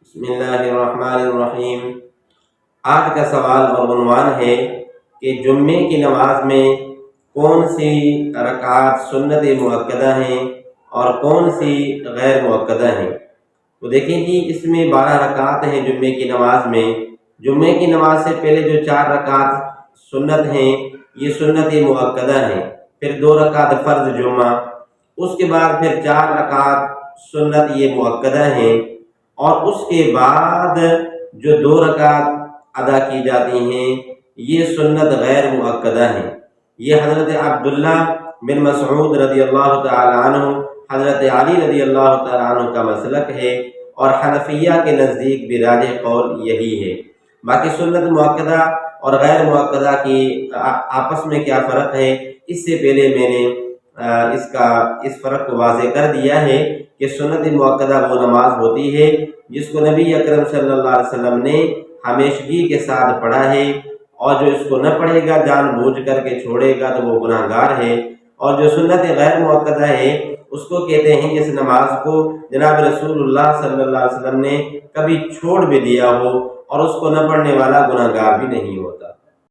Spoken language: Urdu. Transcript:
بسم اللہ الرحمن الرحیم۔ آج کا سوال اور عنوان ہے کہ جمعے کی نماز میں کون سی رکعات سنت مؤکدہ ہیں اور کون سی غیر مؤکدہ ہیں۔ تو دیکھیں جی، اس میں 12 رکعات ہیں جمعے کی نماز میں۔ جمعے کی نماز سے پہلے جو 4 رکعات سنت ہیں یہ سنت مؤکدہ ہیں، پھر 2 رکعات فرض جمعہ، اس کے بعد پھر 4 رکعات سنت یہ مؤکدہ ہیں، اور اس کے بعد جو 2 رکعات ادا کی جاتی ہیں یہ سنت غیر مؤکدہ ہیں۔ یہ حضرت عبداللہ بن مسعود رضی اللہ تعالی عنہ، حضرت علی رضی اللہ تعالی عنہ کا مسلک ہے، اور حنفیہ کے نزدیک بھی راجح قول یہی ہے۔ باقی سنت مؤکدہ اور غیر مؤکدہ کی آپس میں کیا فرق ہے، اس سے پہلے میں نے اس فرق کو واضح کر دیا ہے کہ سنت مؤکدہ وہ نماز ہوتی ہے جس کو نبی اکرم صلی اللہ علیہ وسلم نے ہمیشگی کے ساتھ پڑھا ہے، اور جو اس کو نہ پڑھے گا، جان بوجھ کر کے چھوڑے گا، تو وہ گناہ گار ہے۔ اور جو سنت غیر مؤکدہ ہے اس کو کہتے ہیں جس نماز کو جناب رسول اللہ صلی اللہ علیہ وسلم نے کبھی چھوڑ بھی دیا ہو اور اس کو نہ پڑھنے والا گناہ گار بھی نہیں ہوتا۔